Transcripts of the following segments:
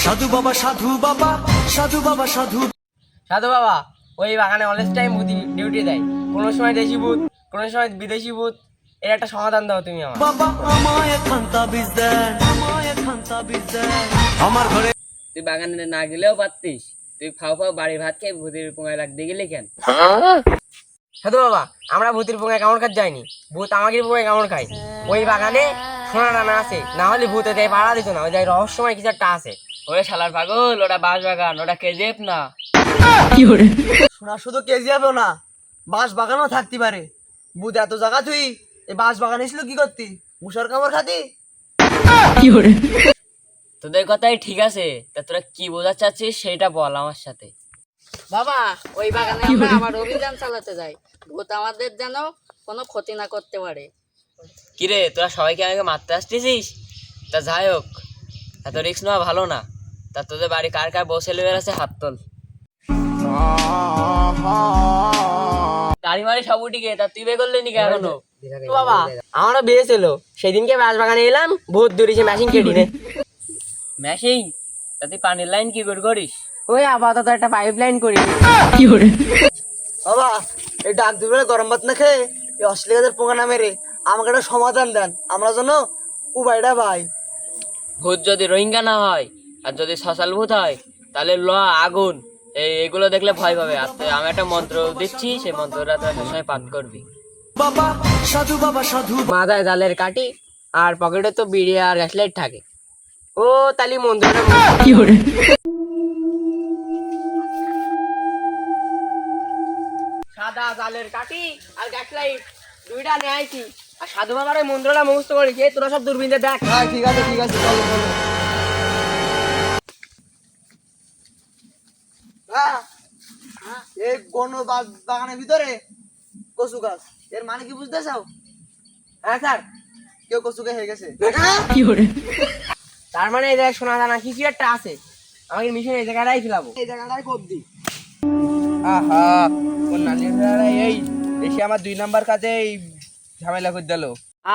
সাধু বাবা সাধু বাবা সাধু বাবা সাধু সাধু বাবা ওই বাগানে অলওয়েজ টাইম ভূত ডিউটি দেয়, কোনো সময় দেশি ভূত, কোনো সময় বিদেশি ভূত। এর একটা সমাধান দাও তুমি আমার। বাবা আমায় খান্তা বীজ দেন, আমায় খান্তা বীজ দেন। আমার ঘরে তুই বাগানে না গেলেও পারতিস, তুই ফাও ফাও বাড়ি ভাত খেয়ে ভূতের পোঙায় লাগতে গেলি কেন? সাধু বাবা আমরা ভূতের পোঙায় কামড় খাত যাইনি, ভূত আমাকে পোঙায় কামড় খায়। ওই বাগানে সোনা রানা আছে, না হলে ভূত এদের পাড়া দিত না, ওই যাই রহস্যময় কিছু একটা আছে। ওরে শালার পাগল, ওটা বাঁশ বাগান, ওটা কেজেপ না। শোনা শুধু কেজি যাবেও না, বাঁশ বাগানও থাকতে পারে। বুধ এত জায়গা তুই এই বাঁশ বাগানে ছিল কি করতি? মুসার কামড় খাতি? তোদের কথাই ঠিক আছে, তা তোরা কি বোঝাতে চাচ্ছিস সেটা বল আমার সাথে। বাবা ওই বাগানে আমরা আবার অভিযান চালাতে যাই, ভূত আমাদের যেন কোনো ক্ষতি না করতে পারে। কিরে তোরা সবাইকে আমাকে মারতে আসতেছিস? তা যাই হোক, এত রিস্ক নেওয়া ভালো না। তা তোদের বাড়ি কার কার বউ ছেলে বের আছে হাত তোল। গাড়ি মারি সব উঠিকে, তা তুই বে করলি নি এখনো? বাবা আমারও বিয়ে ছিল, সেদিনকে বাঁশ বাগানে এলাম, ভূত দৌড়িছে মেশিন কেটে নে। মেশিন? তা তুই পানির লাইন কি করে করিস? ওই আপাতত একটা পাইপ লাইন করি। বাবা এই ডাক দুপুরে গরম ভাত না খেয়ে এই অশ্লীলতার পোঙা না মেরে আমাকে একটা সমাধান দেন, আমরা যেন উপায়টা ভাই। ভূত যদি রোহিঙ্গা না হয় আর যদি শ্মশাল ভূত হয়, তাহলে ল আগুন এগুলো দেখলে ভয় পাবে। আর আমি একটা মন্ত্র দিচ্ছি, সেই মন্ত্রটা তোর সবসময় পাঠ করবি। বাবা সাধু বাবা সাধু মাথায় জালের কাঠি আর পকেটে তো বিড়ি আর গ্যাসলাইট থাকে। ও তালি মন্দিরে সাদা জালের কাঠি আর গ্যাসলাইট দুইটা নিয়ে আইছি, আর সাধু বাবার ওই মন্ত্রটা মুখস্থ করেছি। তোরা সব দূরবীন দিয়ে দেখ। হ্যাঁ ঠিক আছে ঠিক আছে, চলো চলো। এই কোন বাগানের ভিতরে কচু গাছ, এর মানে কি বুঝতে চাও? হ্যাঁ স্যার। কেউ কচু গাছ হয়ে গেছে। তার মানে এই জায়গায় সোনা দানা কিছু একটা আছে, আমাকে মিশন এই জায়গাটাই ফেলাবো। এই জায়গাটায় কবদি। আহা কোন নালিরা এই এসে আমার 2 নাম্বার কাজে এই ঝামেলা করে দিল।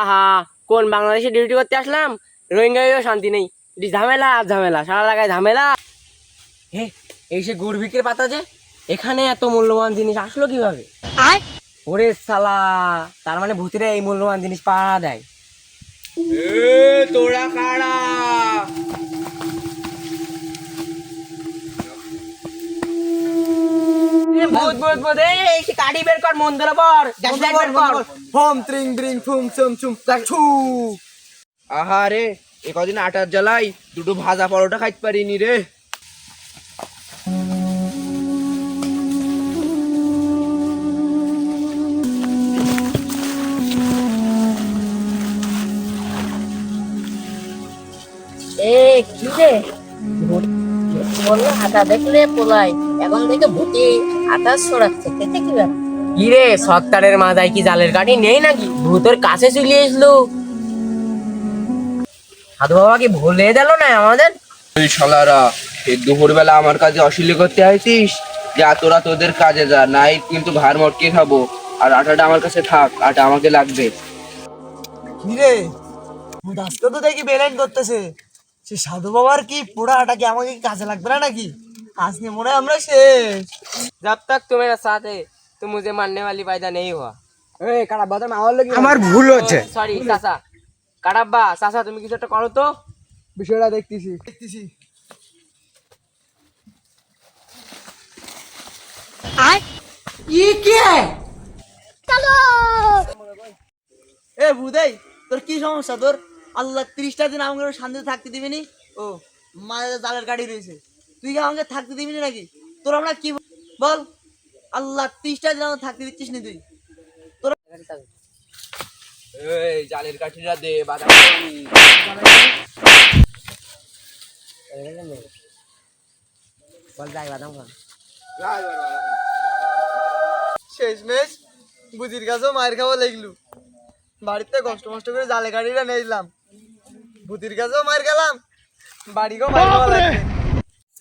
আহা কোন বাংলাদেশে ডিউটি করতে আসলাম, রোহিঙ্গাও শান্তি নেই, ঝামেলা আর ঝামেলা, সারা লাগায় ঝামেলা। হে এই সে গুড় বিক্রির পাতা, যে এখানে এত মূল্যবান জিনিস আসলো কিভাবে? ওরে সালা, তার মানে ভূতিরা এই মূল্যবান জিনিস পাড়া দেয়। তোরা কারা? ভূত ভূত ভূত, এই সে কাঠি বের কর, মন্দির পর গ্যাসলাইট বের কর। হোম ত্রিং ড্রিং ফুম চুম চুম ছু। আহারে এ কদিন আটার জ্বালাই দুটো ভাজা পরোটা খাইতে পারিনি রে। এ কি রে, বললো আটা দেখলে পোলাই, এখন দেখে ভূতে আটা ছড়াচ্ছে, খেতে কি ব্যাপার? কি রে সত্তারের মাথায় কি জালের কাঠি নেই নাকি? ভূতের কাছে চলে এসলো। সাধু বাবা কি ভুলে দিল না আমাদের? এই শালারা এই দুপুরবেলা আমার কাছে অশ্লীল করতে আইতিস? যা তোরা তোদের কাজে যা, নাই কিন্তু ভার মটকে খাবো। আর আটাটা আমার কাছে থাক, আটা আমাকে লাগবে। কিরে ভূত আজকে তো দেখি বেলাইন করতেছে, সে সাধু বাবার কি পোড়া আটা কি আমাকে কি কাজে লাগবে না নাকি? আজকে মনে হয় আমরা শেষ। जब तक तुम मेरे साथ है तो मुझे मारने वाली पैदा नहीं हुआ। এই কারা বাদাম আমার লাগি আমার ভুল হচ্ছে। সরি চাচা, কাটাব্বা চাচা তুমি কিছু একটা করো তো। বিষয়টা দেখতেছি দেখতেছি। এ বুদাই তোর কি সমস্যা? তোর আল্লাহ 30টা দিন আমাকে শান্তিতে থাকতে দিবি নি? ও মায়ের জালের গাড়ি রয়েছে, তুই কি আমাকে থাকতে দিবি না নাকি? তোর আমরা কি বল, আল্লাহ 30টা দিন আমাকে থাকতে দিচ্ছিস নি তুই? এই জালের কাঠিটা দে, বাদাম বল যাই বাদাম খান। শেষমেশ বুঝির কাছেও মায়ের খাওয়া লাগলো, বাড়িতে কষ্ট মষ্ট করে জালে গাড়িটা নিলাম, বুধির কাছেও মায়ের গেলাম, বাড়িকেও মায়ের খাওয়া লাগবে।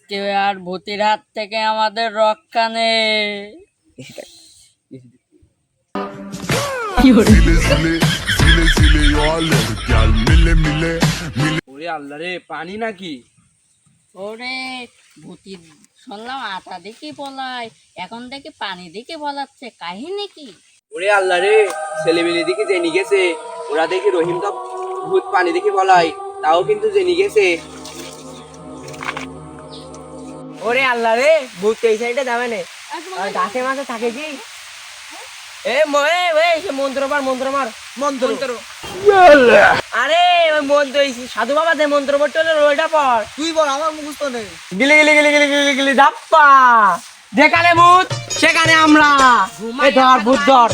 কেউ আর ভূতের হাত থেকে আমাদের রক্ষা নেই। ওরে আল্লাহ রে, পানি নাকি? ওরে ভূতি শুনলাম আটা দেখে পলায়, এখন দেখে পানি দেখে পলাচ্ছে, কাহিনী কি? ওরে আল্লাহ রে, ছেলেমেলে দেখি জেনে গেছে, ওরা দেখি রহিম তো ভূত পানি দেখে বলাই, তাও কিন্তু জেনে গেছে। ওরে আল্লাহ রে, ভূত এই সাইডে যাবে না, গাছে মাছে থাকে কি? এ মরে ওই সে মন্ত্র মার মন্ত্র আরে ওই মন্ত্র এই সাধু বাবা যে মন্ত্র পড়তে হলে ওইটা পর তুই বল, আমার মুখস্থ নেই। গিলি গিলি গিলি গিলি গিলি গিলি ধাপ্পা, যেখানে ভূত সেখানে আমরা। এই ধর ভূত ধর।